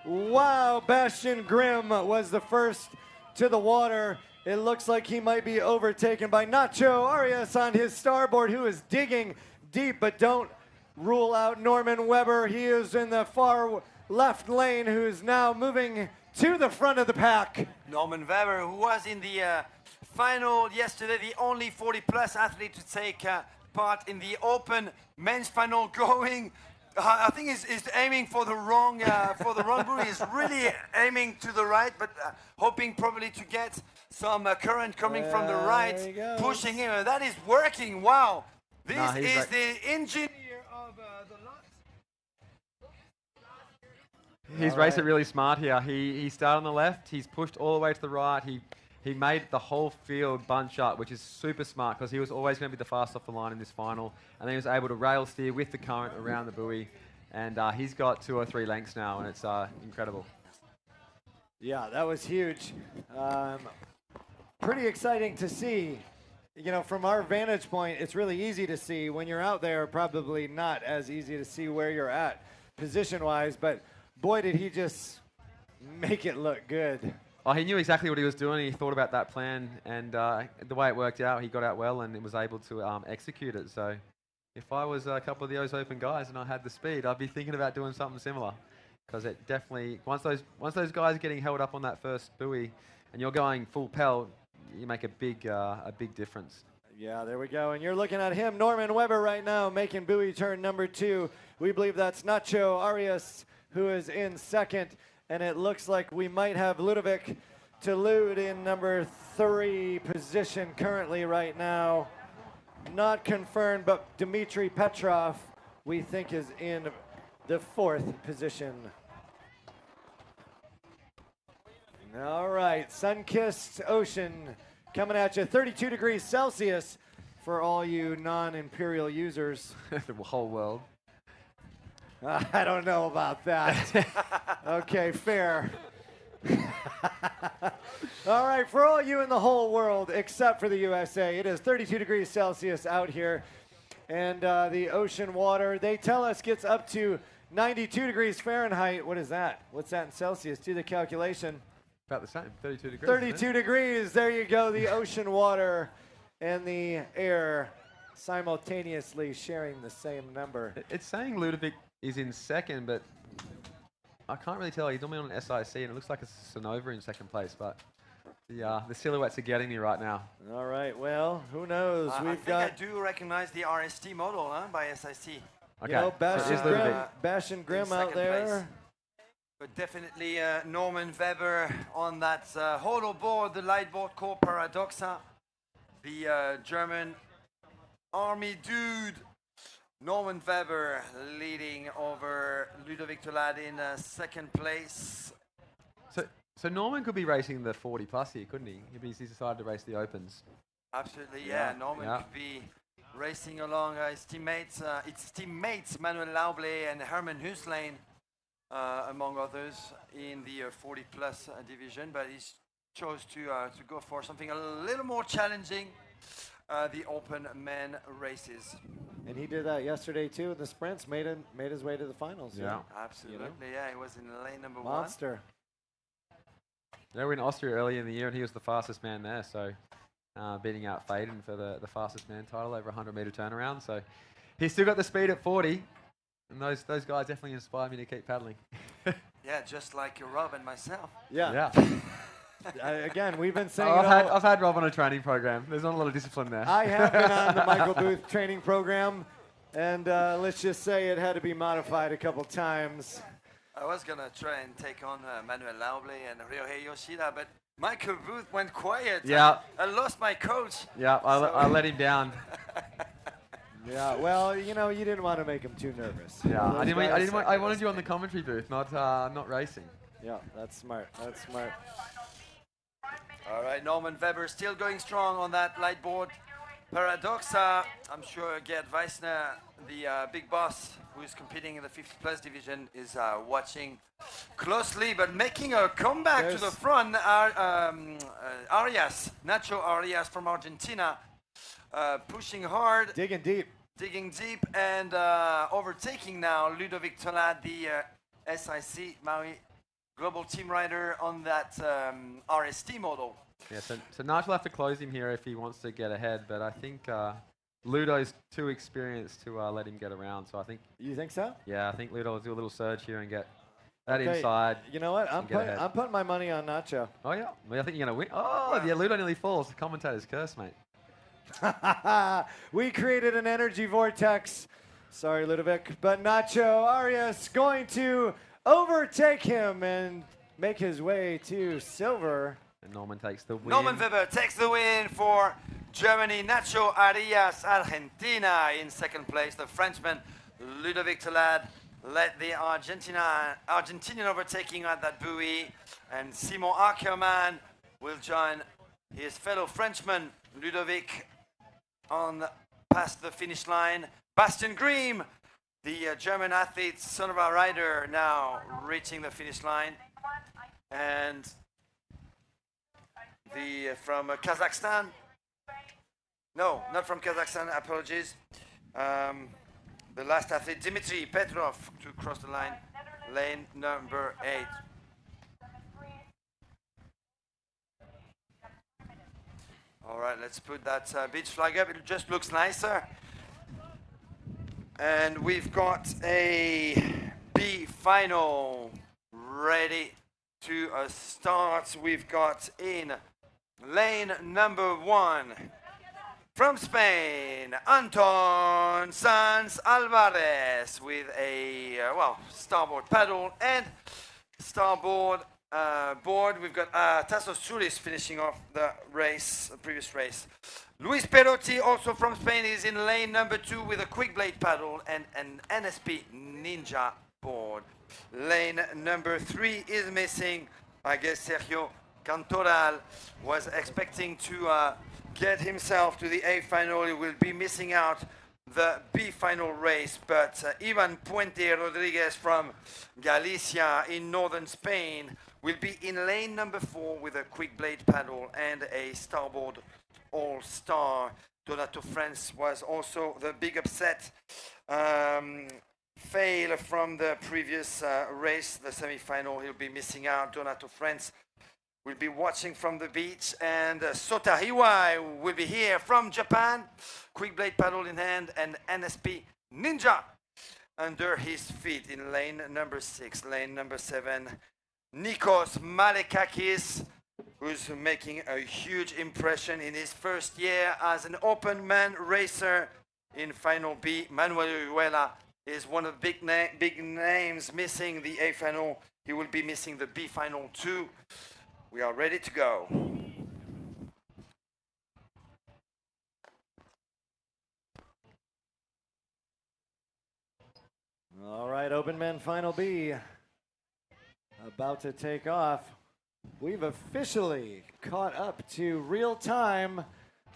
Wow, Bastian Grimm was the first to the water. It looks like he might be overtaken by Nacho Arias on his starboard, who is digging deep, but don't rule out Norman Webber. He is in the far left lane, who is now moving to the front of the pack. Norman Webber, who was in the final yesterday, the only 40-plus athlete to take part in the Open men's final, going. I think he's aiming for the wrong buoy. He's really aiming to the right, but hoping probably to get some current coming from the right, pushing him. That is working. Wow, this is the engineer of the lot. He's racing really smart here. He started on the left. He's pushed all the way to the right. He made the whole field bunch up, which is super smart because he was always going to be the fastest off the line in this final. And then he was able to rail steer with the current around the buoy. And he's got 2 or 3 lengths now, and it's incredible. Yeah, that was huge. Pretty exciting to see. You know, from our vantage point, it's really easy to see. When you're out there, probably not as easy to see where you're at position-wise. But boy, did he just make it look good. Oh, he knew exactly what he was doing. He thought about that plan, and the way it worked out, he got out well and was able to execute it. So if I was a couple of the O's Open guys and I had the speed, I'd be thinking about doing something similar. Because it definitely, once those guys are getting held up on that first buoy and you're going full pelt, you make a big difference. Yeah, there we go. And you're looking at him, Norman Webber, right now, making buoy turn number 2. We believe that's Nacho Arias, who is in second. And it looks like we might have Ludovic Touloud in number 3 position currently right now. Not confirmed, but Dmitry Petrov, we think, is in the 4th position. All right, sun-kissed ocean coming at you, 32 degrees Celsius for all you non-imperial users. The whole world. I don't know about that. Okay, fair. All right, for all you in the whole world, except for the USA, it is 32 degrees Celsius out here. And the ocean water, they tell us, gets up to 92 degrees Fahrenheit. What is that? What's that in Celsius? Do the calculation. About the same, 32 degrees. 32 degrees, there you go. The ocean water and the air simultaneously sharing the same number. It's saying Ludovic is in second, but I can't really tell. He's normally on SIC, and it looks like it's Sonova in second place, but the silhouettes are getting me right now. All right, well, who knows? I do recognize the RST model by SIC. Okay, you know, Bastian Grimm out there. Place. But definitely Norman Webber on that hodl board, the light board called Paradoxa. The German army dude. Norman Webber leading over Ludovic Touloud in second place. So Norman could be racing the 40 plus here, couldn't he? He's decided to race the Opens. Absolutely, yeah. Norman could be racing along his teammates Manuel Lauble and Herman Huslane, among others, in the 40 plus division. But he chose to go for something a little more challenging. The Open men races. And he did that yesterday too in the sprints, made his way to the finals. Yeah, absolutely. You know? Yeah, he was in lane number 1. Monster. They were in Austria early in the year, and he was the fastest man there. So, beating out Faden for the fastest man title over 100-meter turnaround. So, he's still got the speed at 40, and those guys definitely inspire me to keep paddling. Yeah, just like Rob and myself. Yeah. Again, we've been saying. I've had Rob on a training program. There's not a lot of discipline there. I have been on the Michael Booth training program, and let's just say it had to be modified a couple times. I was gonna try and take on Manuel Lauble and Ryohei Yoshida, but Michael Booth went quiet. Yeah. I lost my coach. Yeah, I let him down. Yeah, well, you know, you didn't want to make him too nervous. Yeah, I wanted you on the commentary booth, not racing. Yeah, that's smart. That's smart. All right, Norman Webber still going strong on that light board. Paradoxa, I'm sure Gerd Weissner, the big boss who is competing in the 50 plus division, is watching closely, but making a comeback to the front. Arias, Nacho Arias from Argentina, pushing hard. Digging deep, and overtaking now Ludovic Touloud, the SIC Maui global team rider on that RST model. Yeah, so Nigel will have to close him here if he wants to get ahead, but I think Ludo's too experienced to let him get around. So I think, You think so? yeah, I think Ludo will do a little surge here and get that Okay, inside. You know what? and get ahead. I'm putting my money on Nacho. Oh, yeah. Well, I think you're going to win. Oh, yeah, Ludo nearly falls. The commentator's curse, mate. We created an energy vortex. Sorry, Ludovic. But Nacho Arias going to overtake him and make his way to silver. And Norman takes the win. Norman Weber takes the win for Germany. Nacho Arias, Argentina in second place. The Frenchman, Ludovic Talad, led the Argentinian overtaking at that buoy. And Simon Ackermann will join his fellow Frenchman, Ludovic, on past the finish line. Bastien Grimm, the German athlete, son of a rider, now reaching the finish line. And the from Kazakhstan. No, not from Kazakhstan, apologies. The last athlete, Dmitry Petrov, to cross the line, lane number 8. All right, let's put that beach flag up. It just looks nicer. And we've got a B final ready to start. We've got in lane number 1 from Spain, Anton Sanz Alvarez with a starboard paddle and starboard board. We've got Tassos Soulis finishing off the race, the previous race. Luis Perotti, also from Spain, is in lane number 2 with a quick blade paddle and an NSP Ninja board. Lane number 3 is missing. I guess Sergio Cantoral was expecting to get himself to the A final. He will be missing out the B final race, but Ivan Puente Rodriguez from Galicia in northern Spain will be in lane number 4 with a quick blade paddle and a starboard all-star. Donato France was also the big upset fail from the previous race, the semi-final. He'll be missing out. Donato France will be watching from the beach, and Sota Hiwai will be here from Japan, quick blade paddle in hand and NSP Ninja under his feet in lane number 6. Lane number 7, Nikos Malekakis, who's making a huge impression in his first year as an open man racer in Final B. Manuel Uyuela is one of the big names missing the A final. He will be missing the B final too. We are ready to go. All right, Open Men Final B about to take off. We've officially caught up to real time.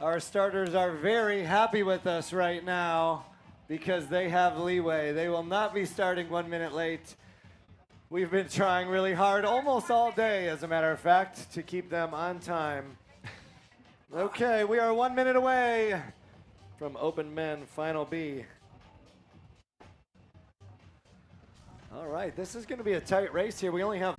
Our starters are very happy with us right now because they have leeway. They will not be starting 1 minute late. We've been trying really hard almost all day, as a matter of fact, to keep them on time. Okay, we are 1 minute away from Open Men Final B. All right, this is going to be a tight race here. We only have